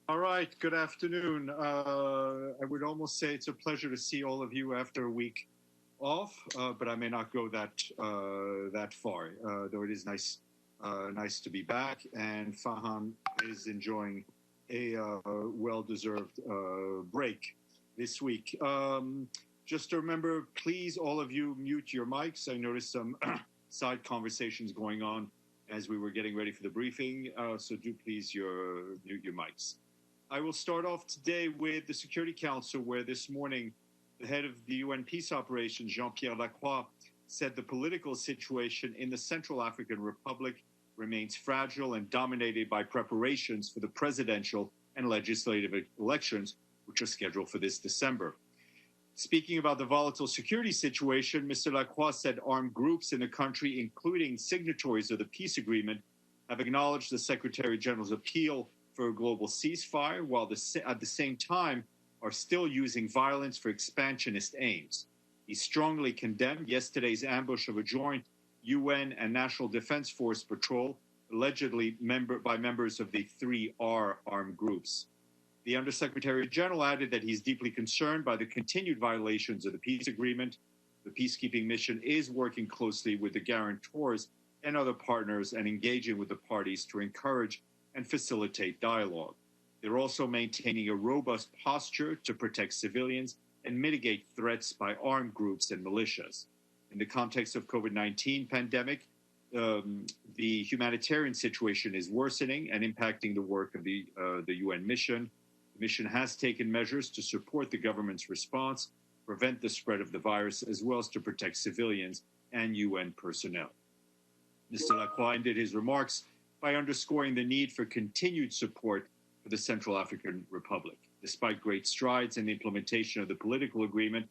All right, good afternoon. I would almost say it's a pleasure to see all of you after a week off, but I may not go that far. Though it is nice to be back, and Fahan is enjoying a well-deserved break this week. Just to remember, please, all of you, mute your mics. I noticed some side conversations going on as we were getting ready for the briefing, so do please mute your mics. I will start off today with the Security Council, where this morning the head of the UN peace operations, Jean-Pierre Lacroix, said the political situation in the Central African Republic remains fragile and dominated by preparations for the presidential and legislative elections, which are scheduled for this December. Speaking about the volatile security situation, Mr. Lacroix said armed groups in the country, including signatories of the peace agreement, have acknowledged the Secretary General's appeal for a global ceasefire, while at the same time are still using violence for expansionist aims. He strongly condemned yesterday's ambush of a joint UN and National Defense Force patrol, allegedly by members of the 3R armed groups. The Undersecretary General added that he's deeply concerned by the continued violations of the peace agreement. The peacekeeping mission is working closely with the guarantors and other partners and engaging with the parties to encourage and facilitate dialogue. They're also maintaining a robust posture to protect civilians and mitigate threats by armed groups and militias. In the context of COVID-19 pandemic, the humanitarian situation is worsening and impacting the work of the UN mission. The mission has taken measures to support the government's response, prevent the spread of the virus, as well as to protect civilians and UN personnel. Mr. Lacroix ended his remarks by underscoring the need for continued support for the Central African Republic. Despite great strides in the implementation of the political agreement,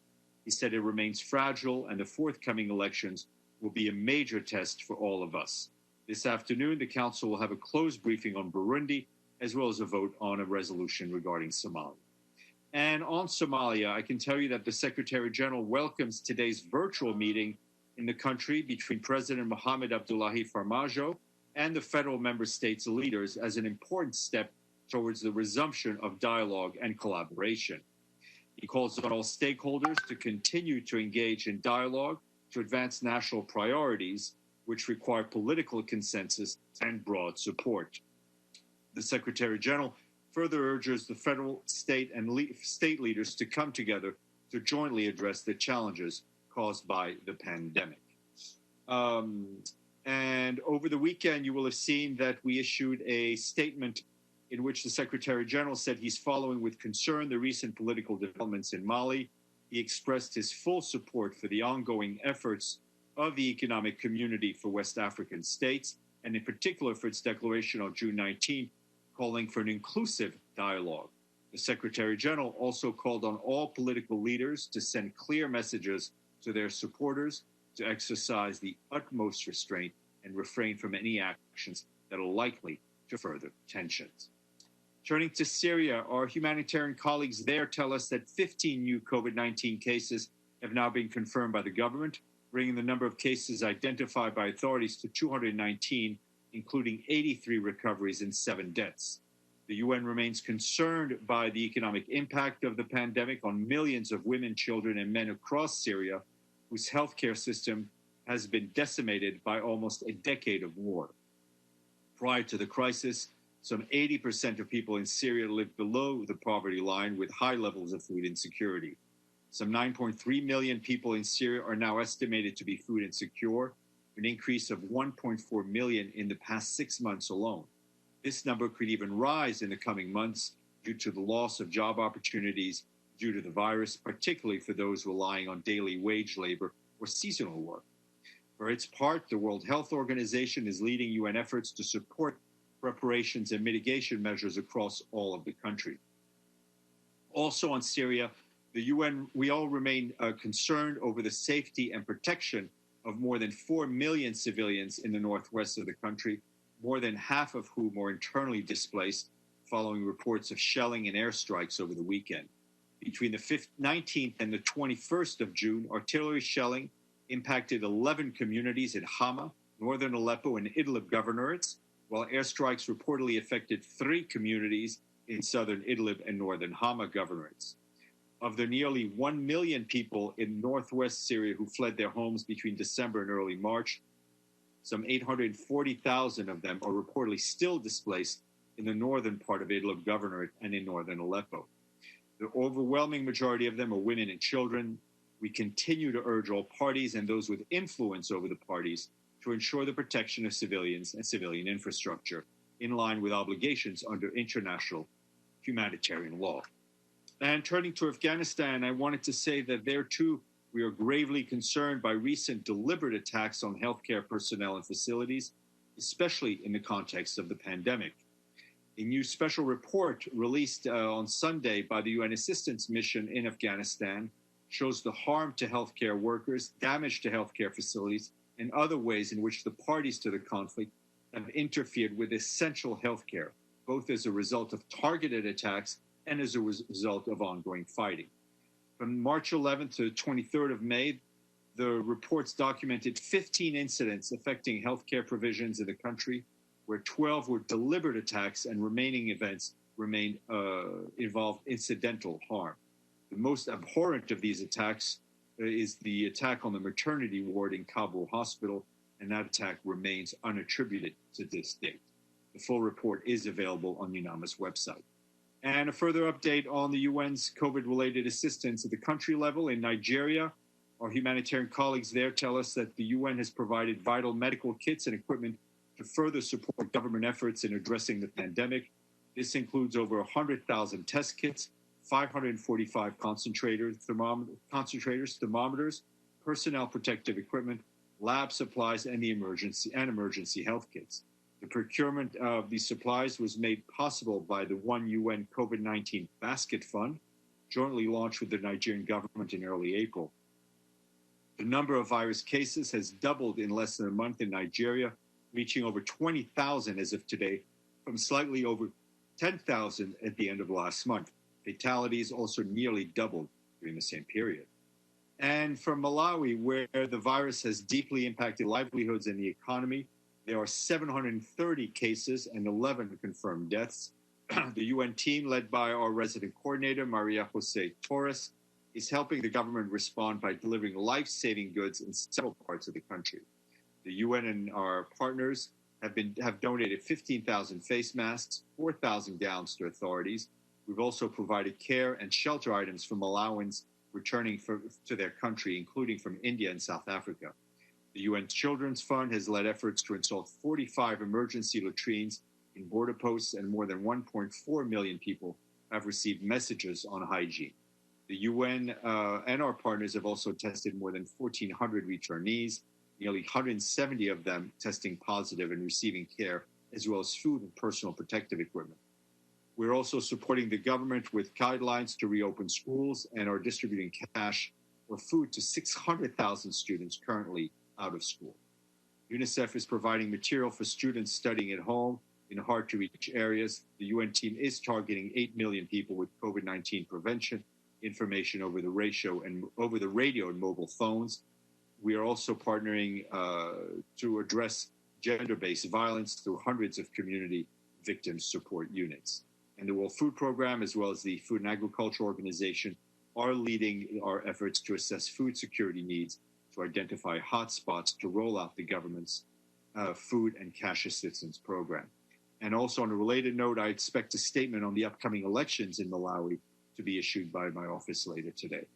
he said it remains fragile and the forthcoming elections will be a major test for all of us. This afternoon, the Council will have a closed briefing on Burundi, as well as a vote on a resolution regarding Somalia. And on Somalia, I can tell you that the Secretary General welcomes today's virtual meeting in the country between President Mohamed Abdullahi Farmajo and the federal member states' leaders as an important step towards the resumption of dialogue and collaboration. He calls on all stakeholders to continue to engage in dialogue to advance national priorities, which require political consensus and broad support. The Secretary General further urges the federal, state, and state leaders to come together to jointly address the challenges caused by the pandemic. And over the weekend, you will have seen that we issued a statement in which the Secretary General said he's following with concern the recent political developments in Mali. He expressed his full support for the ongoing efforts of the economic community for West African states, and in particular for its declaration on June 19, calling for an inclusive dialogue. The Secretary General also called on all political leaders to send clear messages to their supporters to exercise the utmost restraint and refrain from any actions that are likely to further tensions. Turning to Syria, our humanitarian colleagues there tell us that 15 new COVID-19 cases have now been confirmed by the government, bringing the number of cases identified by authorities to 219, including 83 recoveries and 7 deaths. The UN remains concerned by the economic impact of the pandemic on millions of women, children, and men across Syria, whose healthcare system has been decimated by almost a decade of war. Prior to the crisis, some 80% of people in Syria lived below the poverty line with high levels of food insecurity. Some 9.3 million people in Syria are now estimated to be food insecure, an increase of 1.4 million in the past 6 months alone. This number could even rise in the coming months due to the loss of job opportunities due to the virus, particularly for those relying on daily wage labor or seasonal work. For its part, the World Health Organization is leading UN efforts to support preparations and mitigation measures across all of the country. Also on Syria, the UN, we all remain concerned over the safety and protection of more than 4 million civilians in the northwest of the country, more than half of whom are internally displaced following reports of shelling and airstrikes over the weekend. Between the 19th and the 21st of June, artillery shelling impacted 11 communities in Hama, northern Aleppo, and Idlib governorates, while airstrikes reportedly affected 3 communities in southern Idlib and northern Hama governorates. Of the nearly 1 million people in northwest Syria who fled their homes between December and early March, some 840,000 of them are reportedly still displaced in the northern part of Idlib governorate and in northern Aleppo. The overwhelming majority of them are women and children. We continue to urge all parties and those with influence over the parties to ensure the protection of civilians and civilian infrastructure in line with obligations under international humanitarian law. And turning to Afghanistan, I wanted to say that there too, we are gravely concerned by recent deliberate attacks on healthcare personnel and facilities, especially in the context of the pandemic. A new special report released on Sunday by the UN Assistance Mission in Afghanistan shows the harm to healthcare workers, damage to healthcare facilities, and other ways in which the parties to the conflict have interfered with essential healthcare, both as a result of targeted attacks and as a result of ongoing fighting. From March 11th to 23rd of May, the reports documented 15 incidents affecting healthcare provisions in the country, where 12 were deliberate attacks and remaining events involved incidental harm. The most abhorrent of these attacks is the attack on the maternity ward in Kabul Hospital, and that attack remains unattributed to this date. The full report is available on UNAMA's website. And a further update on the UN's COVID-related assistance at the country level. In Nigeria, our humanitarian colleagues there tell us that the UN has provided vital medical kits and equipment to further support government efforts in addressing the pandemic. This includes over 100,000 test kits, 545 concentrators, thermometers, personnel protective equipment, lab supplies, and emergency health kits. The procurement of these supplies was made possible by the One UN COVID-19 Basket Fund, jointly launched with the Nigerian government in early April. The number of virus cases has doubled in less than a month in Nigeria, reaching over 20,000 as of today, from slightly over 10,000 at the end of last month. Fatalities also nearly doubled during the same period. And from Malawi, where the virus has deeply impacted livelihoods and the economy, there are 730 cases and 11 confirmed deaths. The UN team, led by our resident coordinator, Maria Jose Torres, is helping the government respond by delivering life-saving goods in several parts of the country. The UN and our partners have donated 15,000 face masks, 4,000 gowns to authorities. We've also provided care and shelter items for Malawans returning to their country, including from India and South Africa. The UN Children's Fund has led efforts to install 45 emergency latrines in border posts, and more than 1.4 million people have received messages on hygiene. The UN and our partners have also tested more than 1,400 returnees, nearly 170 of them testing positive and receiving care, as well as food and personal protective equipment. We're also supporting the government with guidelines to reopen schools and are distributing cash or food to 600,000 students currently out of school. UNICEF is providing material for students studying at home in hard-to-reach areas. The UN team is targeting 8 million people with COVID-19 prevention information over the radio and mobile phones. We are also partnering to address gender-based violence through hundreds of community victim support units. And the World Food Program, as well as the Food and Agriculture Organization, are leading our efforts to assess food security needs, to identify hotspots, to roll out the government's food and cash assistance program. And also on a related note, I expect a statement on the upcoming elections in Malawi to be issued by my office later today.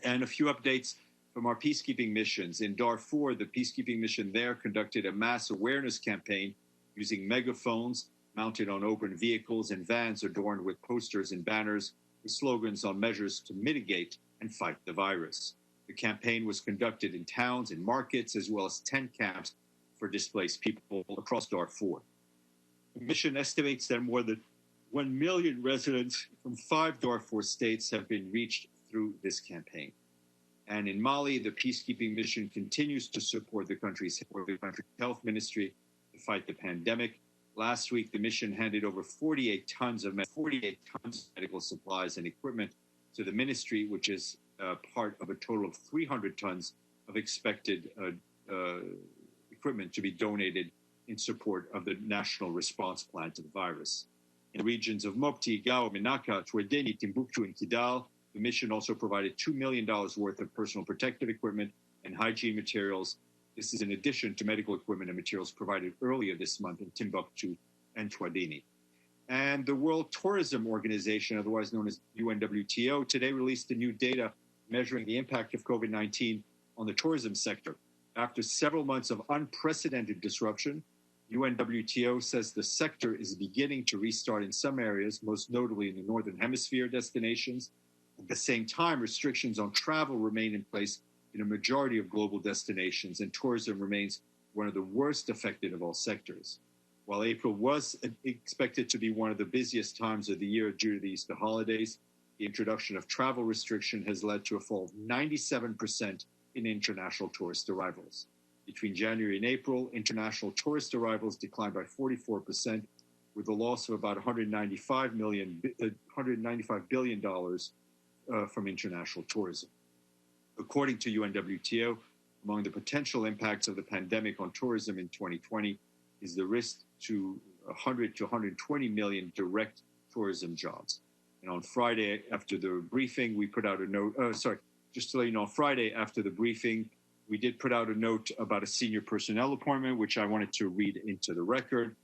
And a few updates from our peacekeeping missions. In Darfur, the peacekeeping mission there conducted a mass awareness campaign using megaphones mounted on open vehicles and vans adorned with posters and banners with slogans on measures to mitigate and fight the virus. The campaign was conducted in towns and markets, as well as 10 camps for displaced people across Darfur. The mission estimates that more than 1 million residents from 5 Darfur states have been reached through this campaign. And in Mali, the peacekeeping mission continues to support the country's health ministry to fight the pandemic. Last week, the mission handed over 48 tons of medical supplies and equipment to the ministry, which is part of a total of 300 tons of expected equipment to be donated in support of the national response plan to the virus. in the regions of Mopti, Gao, Menaka, Tuedeni, Timbuktu, and Kidal. The mission also provided $2 million worth of personal protective equipment and hygiene materials. This is in addition to medical equipment and materials provided earlier this month in Timbuktu and Tuedeni. And the World Tourism Organization, otherwise known as U.N.W.A, today released the new data measuring the impact of COVID-19 on the tourism sector. After several months of unprecedented disruption, U.N.W.A says the sector is beginning to restart in some areas, most notably in the Northern Hemisphere destinations. At the same time, restrictions on travel remain in place in a majority of global destinations, and tourism remains one of the worst affected of all sectors. While April was expected to be one of the busiest times of the year due to the Easter holidays, the introduction of travel restriction has led to a fall of 97% in international tourist arrivals. Between January and April, international tourist arrivals declined by 44%, with a loss of about $195 billion from international tourism. According to UNWTO, among the potential impacts of the pandemic on tourism in 2020 is the risk to 100 to 120 million direct tourism jobs. And on Friday, after the briefing, we put out a note. Just to let you know, on Friday, after the briefing, we did put out a note about a senior personnel appointment, which I wanted to read into the record.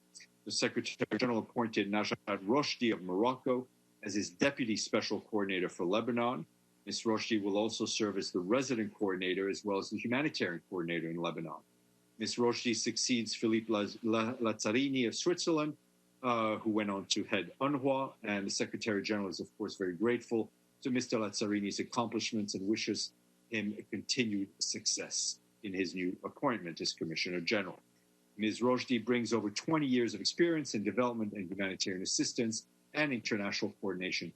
The Secretary General appointed Najat Roshdi of Morocco as his deputy special coordinator for Lebanon. Ms. Roshdi will also serve as the resident coordinator as well as the humanitarian coordinator in Lebanon. Ms. Roshdi succeeds Philippe Lazzarini of Switzerland, who went on to head UNRWA, and the Secretary General is, of course, very grateful to Mr. Lazzarini's accomplishments and wishes him a continued success in his new appointment as Commissioner General. Ms. Roshdi brings over 20 years of experience in development and humanitarian assistance and international coordination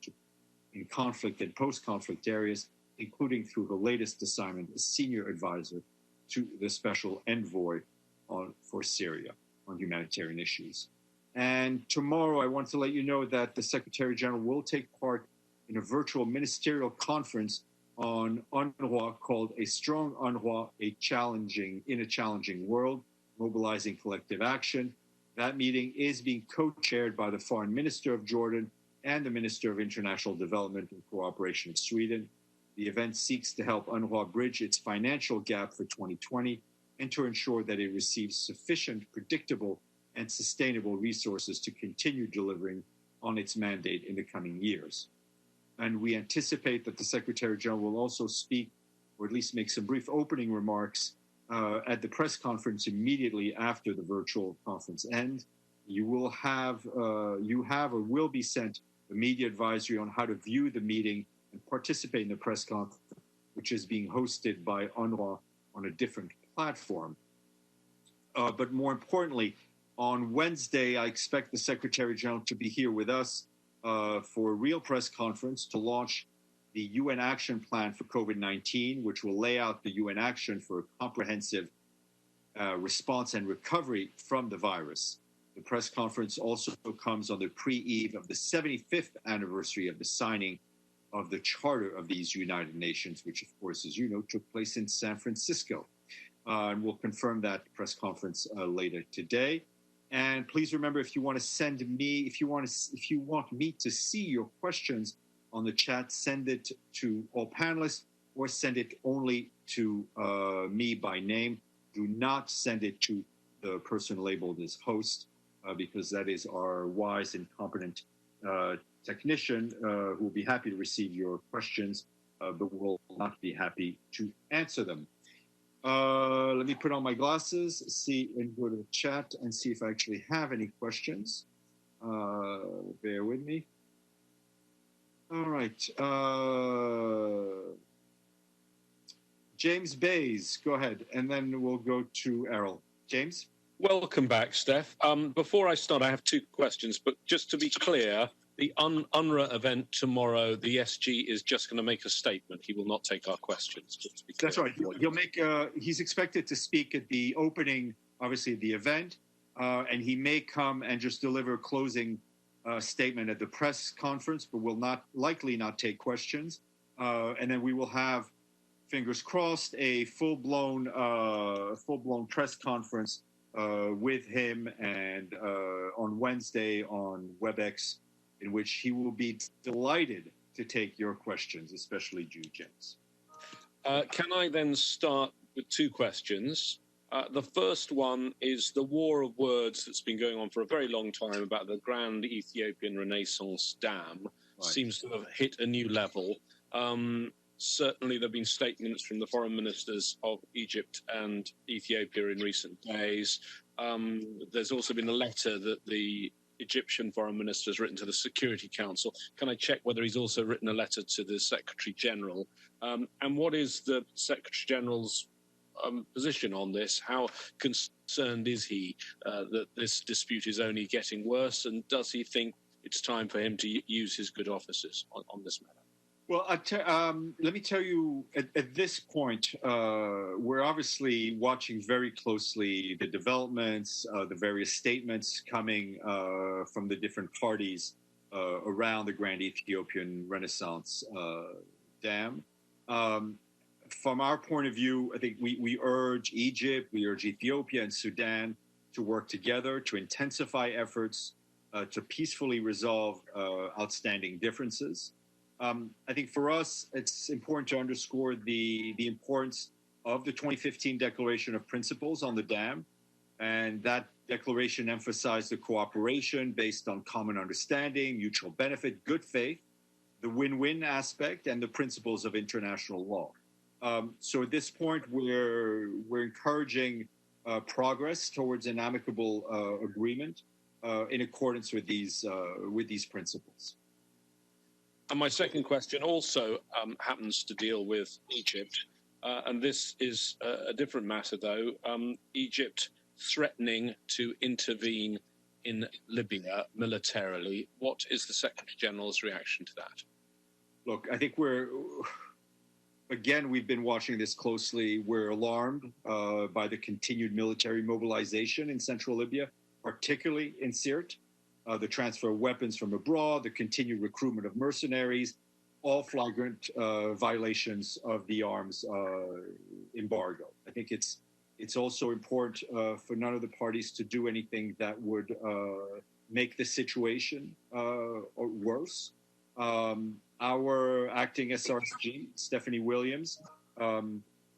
in conflict and post-conflict areas, including through her latest assignment as senior advisor to the Special Envoy for Syria on humanitarian issues. And tomorrow, I want to let you know that the Secretary General will take part in a virtual ministerial conference on UNRWA called A Strong UNRWA, in a Challenging World, Mobilizing Collective Action. That meeting is being co-chaired by the Foreign Minister of Jordan and the Minister of International Development and Cooperation of Sweden. The event seeks to help UNRWA bridge its financial gap for 2020 and to ensure that it receives sufficient, predictable, and sustainable resources to continue delivering on its mandate in the coming years. And we anticipate that the Secretary General will also speak, or at least make some brief opening remarks at the press conference immediately after the virtual conference end. You will have or will be sent a media advisory on how to view the meeting and participate in the press conference, which is being hosted by UNRWA on a different platform. But more importantly, on Wednesday, I expect the Secretary General to be here with us for a real press conference to launch the UN Action Plan for COVID-19, which will lay out the UN action for a comprehensive response and recovery from the virus. The press conference also comes on the pre-eve of the 75th anniversary of the signing of the Charter of these United Nations, which, of course, as you know, took place in San Francisco. And we'll confirm that press conference later today. And please remember, if you want to send me, if you want me to see your questions on the chat, send it to all panelists or send it only to me by name. Do not send it to the person labeled as host, because that is our wise and competent technician who will be happy to receive your questions, but will not be happy to answer them. Let me put on my glasses, and go to the chat and see if I actually have any questions. Bear with me. All right. James Bays, go ahead, and then we'll go to Errol. James? Welcome back, Steph. Before I start, I have two questions, but just to be clear, the UNRWA event tomorrow, the SG is just going to make a statement. He will not take our questions. Just to be clear. That's right. He'll make. He's expected to speak at the opening, obviously, the event, and he may come and just deliver a closing statement at the press conference, but will likely not take questions. And then we will have, fingers crossed, a full-blown press conference with him and on Wednesday on WebEx in which he will be delighted to take your questions, especially you, James. Can I then start with two questions? The first one is the war of words that's been going on for a very long time about the Grand Ethiopian Renaissance Dam seems to have hit a new level. Certainly there have been statements from the foreign ministers of Egypt and Ethiopia in recent days. There's also been a letter that the Egyptian foreign minister has written to the Security Council. Can I check whether he's also written a letter to the Secretary General? And what is the Secretary General's position on this? How concerned is he that this dispute is only getting worse? And does he think it's time for him to use his good offices on this matter? Well, let me tell you, at this point, we're obviously watching very closely the developments, the various statements coming from the different parties around the Grand Ethiopian Renaissance Dam. From our point of view, I think we urge Egypt, we urge Ethiopia and Sudan to work together to intensify efforts to peacefully resolve outstanding differences. I think for us, it's important to underscore the importance of the 2015 Declaration of Principles on the dam. And that declaration emphasized the cooperation based on common understanding, mutual benefit, good faith, the win-win aspect, and the principles of international law. So at this point, we're encouraging progress towards an amicable agreement in accordance with these principles. And my second question also happens to deal with Egypt, and this is a different matter, though. Egypt threatening to intervene in Libya militarily. What is the Secretary General's reaction to that? Look, I think we've been watching this closely. We're alarmed by the continued military mobilization in central Libya, particularly in Sirte. The transfer of weapons from abroad, the continued recruitment of mercenaries, all flagrant violations of the arms embargo. I think it's also important for none of the parties to do anything that would make the situation worse. Our acting SRSG, Stephanie Williams,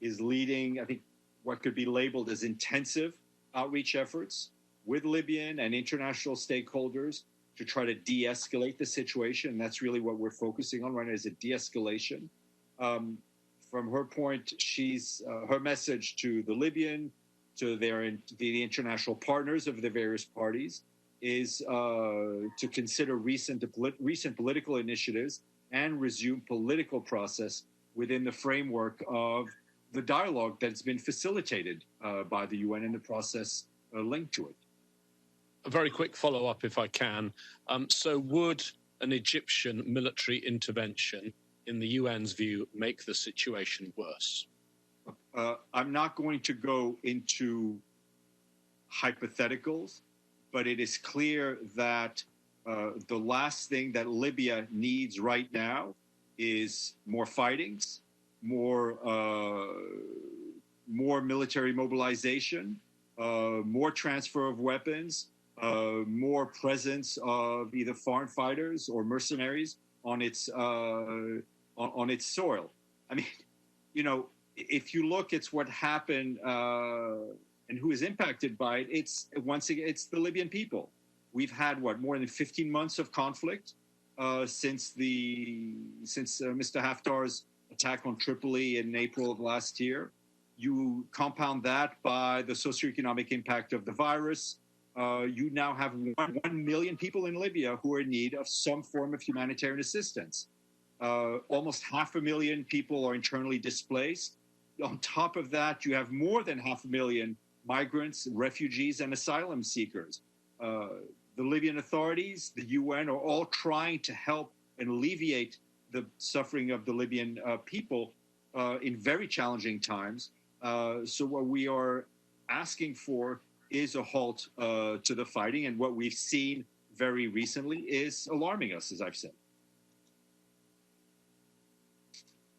is leading, I think, what could be labeled as intensive outreach efforts with Libyan and international stakeholders to try to de-escalate the situation. And that's really what we're focusing on right now, is a de-escalation. From her point, her message to the Libyan, to the international partners of the various parties, is to consider recent political initiatives and resume political process within the framework of the dialogue that's been facilitated by the UN and the process linked to it. A very quick follow-up, if I can. So would an Egyptian military intervention, in the UN's view, make the situation worse? I'm not going to go into hypotheticals, but it is clear that the last thing that Libya needs right now is more fightings, more military mobilization, more transfer of weapons, more presence of either foreign fighters or mercenaries on its soil. I mean, if you look at what happened and who is impacted by it, it's the Libyan people. We've had more than 15 months of conflict since Mr. Haftar's attack on Tripoli in April of last year. You compound that by the socioeconomic impact of the virus. You now have 1 million people in Libya who are in need of some form of humanitarian assistance. Almost 500,000 people are internally displaced. On top of that, you have more than 500,000 migrants, refugees, and asylum seekers. The Libyan authorities, the UN, are all trying to help and alleviate the suffering of the Libyan people in very challenging times. So what we are asking for is a halt to the fighting, and what we've seen very recently is alarming us, as I've said.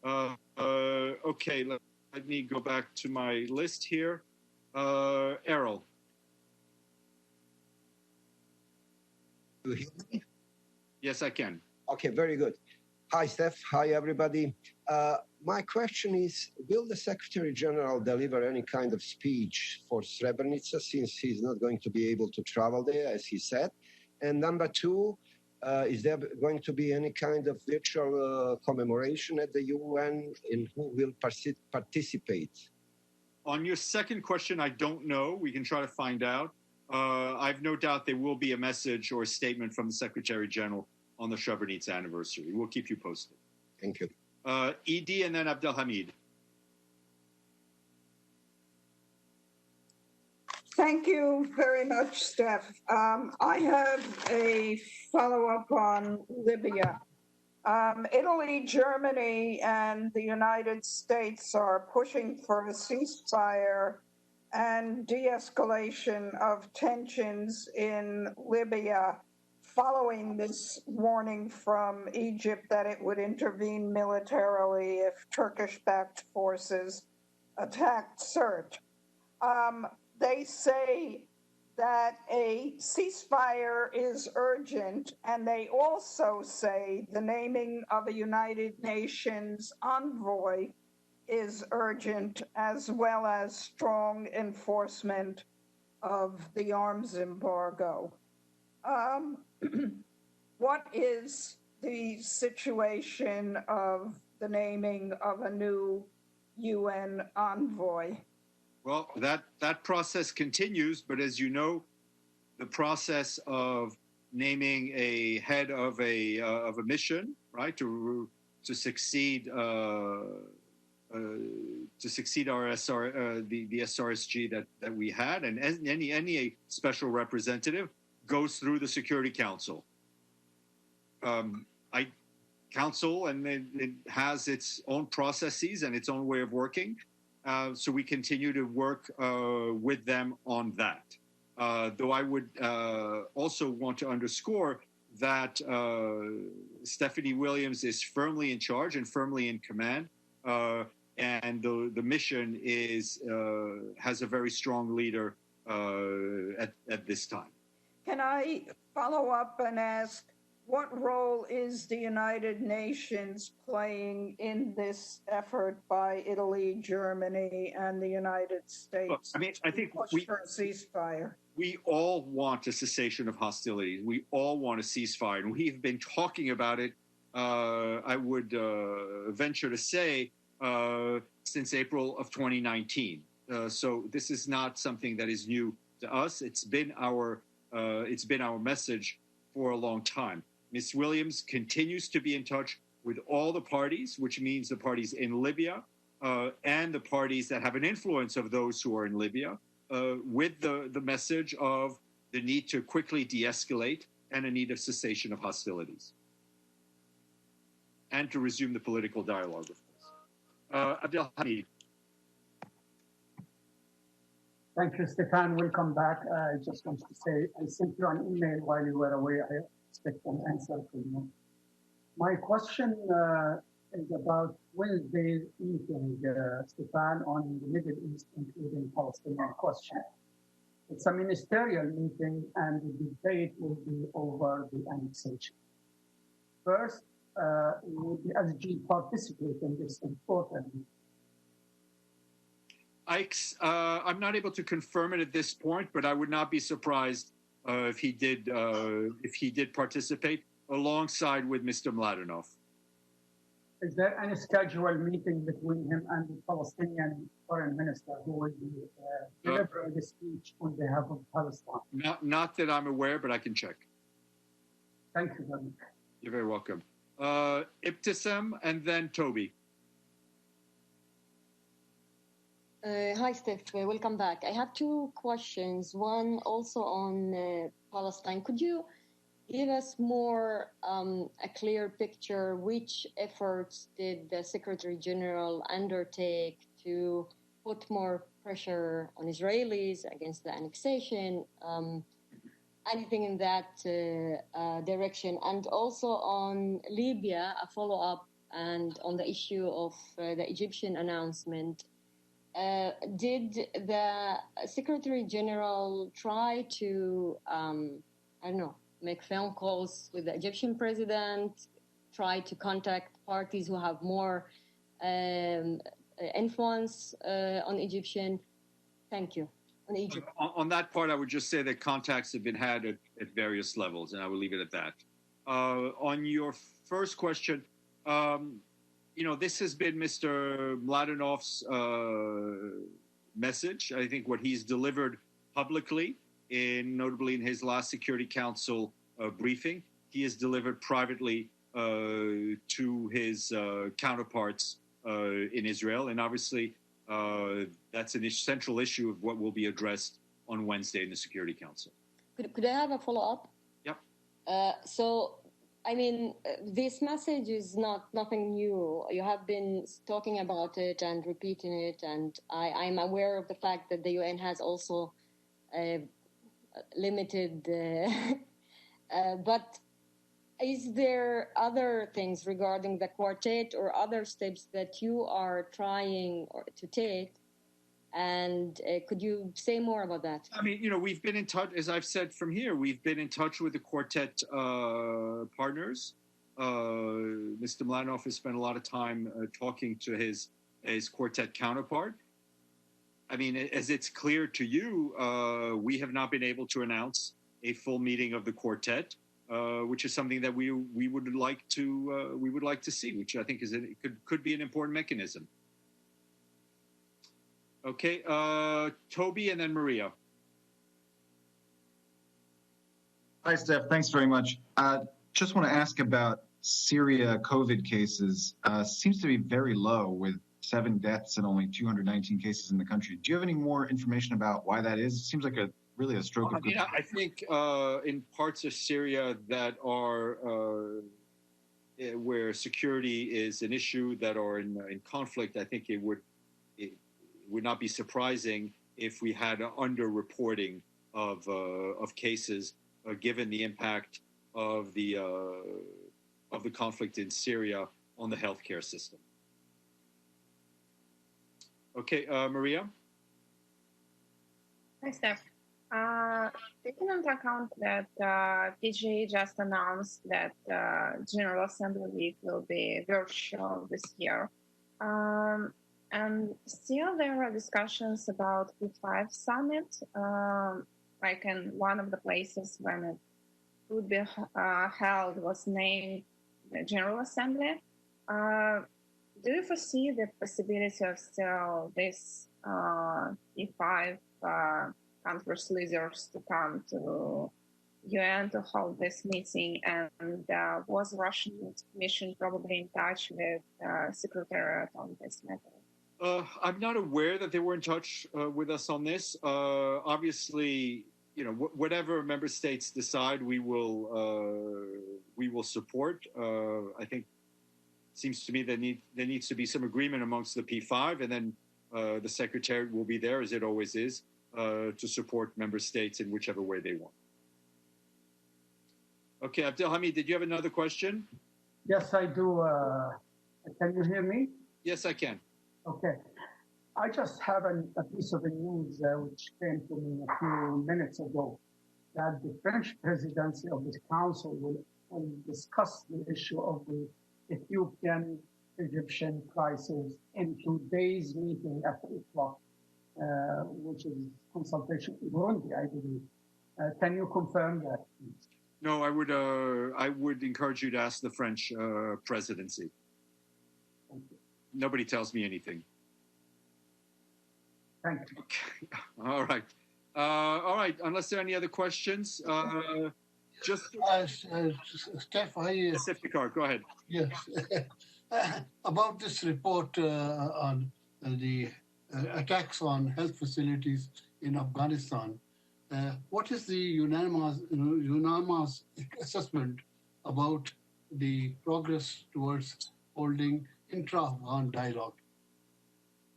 Okay, let me go back to my list here. Errol. Yes, I can. Okay, very good. Hi, Steph. Hi, everybody. My question is, will the Secretary General deliver any kind of speech for Srebrenica since he's not going to be able to travel there, as he said? And number two, is there going to be any kind of virtual commemoration at the UN, and who will participate? On your second question, I don't know. We can try to find out. I've no doubt there will be a message or a statement from the Secretary General on the Srebrenica anniversary. We'll keep you posted. Thank you. Edie and then Abdelhamid. Thank you very much, Steph. I have a follow-up on Libya. Italy, Germany, and the United States are pushing for a ceasefire and de-escalation of tensions in Libya following this warning from Egypt that it would intervene militarily if Turkish-backed forces attacked Sirte. They say that a ceasefire is urgent, and they also say the naming of a United Nations envoy is urgent, as well as strong enforcement of the arms embargo. What is the situation of the naming of a new UN envoy? Well, that process continues, but as you know, the process of naming a head of a mission, right, to succeed our the SRSG that we had, and any special representative goes through the Security Council. Council, and it has its own processes and its own way of working. So we continue to work with them on that. Though I would also want to underscore that Stephanie Williams is firmly in charge and firmly in command, and the mission has a very strong leader at this time. Can I follow up and ask, what role is the United Nations playing in this effort by Italy, Germany, and the United States? Look, I mean, I think for a ceasefire. We all want a cessation of hostilities. We all want a ceasefire, and we've been talking about it. I would venture to say since April of 2019. So this is not something that is new to us. It's been our message for a long time. Ms. Williams continues to be in touch with all the parties, which means the parties in Libya and the parties that have an influence of those who are in Libya, with the message of the need to quickly de-escalate and a need of cessation of hostilities, and to resume the political dialogue, of course. Abdelhamid. Thank you, Stéphane. Welcome back. I just want to say I sent you an email while you were away. I expect an answer from you. My question is about Wednesday's meeting, Stéphane, on the Middle East, including Palestinian question. It's a ministerial meeting, and the debate will be over the annexation. First, would the SG participate in this important meeting? I'm not able to confirm it at this point, but I would not be surprised if he did participate alongside with Mr. Mladenov. Is there any scheduled meeting between him and the Palestinian foreign minister who will be delivering the speech on behalf of Palestine? Not that I'm aware, but I can check. Thank you very much. You're very welcome. Ibtisam and then Toby. Hi, Steph. Welcome back. I have two questions. One also on Palestine. Could you give us more a clear picture? Which efforts did the Secretary General undertake to put more pressure on Israelis against the annexation? Anything in that direction? And also on Libya, a follow-up, and on the issue of the Egyptian announcement. Did the Secretary General try to, make phone calls with the Egyptian president, try to contact parties who have more influence on Egyptian? Thank you. On Egypt. On that part, I would just say that contacts have been had at various levels, and I will leave it at that. On your first question, this has been Mr. Mladenov's message. I think what he's delivered publicly, notably in his last Security Council briefing, he has delivered privately to his counterparts in Israel. And obviously, that's an central issue of what will be addressed on Wednesday in the Security Council. Could I have a follow-up? Yep. This message is nothing new. You have been talking about it and repeating it, and I'm aware of the fact that the UN has also limited. But is there other things regarding the quartet or other steps that you are trying to take? And could you say more about that? We've been in touch, as I've said from here, we've been in touch with the quartet partners. Mr. Mladenov has spent a lot of time talking to his quartet counterpart. As it's clear to you, we have not been able to announce a full meeting of the quartet, which is something that we would like to see, which I think could be an important mechanism. Okay, Toby and then Maria. Hi, Steph. Thanks very much. Just want to ask about Syria COVID cases. Seems to be very low with 7 deaths and only 219 cases in the country. Do you have any more information about why that is? It seems like really a stroke of good luck. I think in parts of Syria that are where security is an issue, that are in conflict, I think it would not be surprising if we had an underreporting of cases, given the impact of the conflict in Syria on the healthcare system. Okay, Maria. Hi, Steph. Taking into account that PGA just announced that General Assembly Week will be virtual this year, and still there are discussions about P5 summit, like in one of the places when it would be held was named the General Assembly. Do you foresee the possibility of still this P5 conference leaders to come to UN to hold this meeting? And was Russian mission probably in touch with Secretariat on this matter? I'm not aware that they were in touch with us on this. Obviously, whatever member states decide, we will support. I think it seems to me that there needs to be some agreement amongst the P5, and then the Secretariat will be there, as it always is, to support member states in whichever way they want. Okay, Abdelhamid, did you have another question? Yes, I do. Can you hear me? Yes, I can. Okay. I just have a piece of news which came to me a few minutes ago, that the French presidency of this council will discuss the issue of the Ethiopian-Egyptian crisis in today's meeting at 3 o'clock, which is consultation in Burundi, I believe. Can you confirm that, please? No, I would encourage you to ask the French presidency. Thank you. Nobody tells me anything. Thank you. Okay. All right. Unless there are any other questions, just Steph, Iftikhar, go ahead. Yes. About this report on the attacks on health facilities in Afghanistan, what is the unanimous assessment about the progress towards holding intra-Afghan dialogue?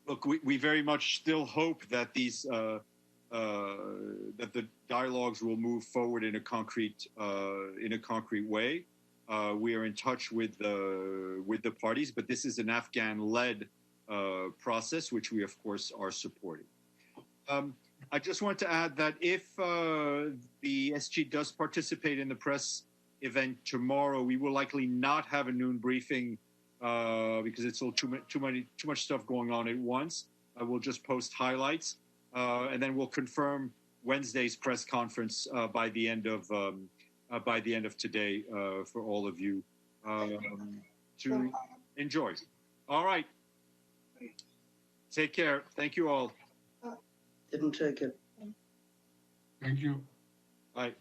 Look, we very much still hope that these that the dialogues will move forward in a concrete way. We are in touch with the parties, but this is an Afghan-led process, which we of course are supporting. I just want to add that if the SG does participate in the press event tomorrow, we will likely not have a noon briefing because it's too much stuff going on at once. We'll just post highlights, and then we'll confirm Wednesday's press conference by the end of today for all of you to enjoy. All right. Take care. Thank you all. Didn't take it. Thank you. Bye.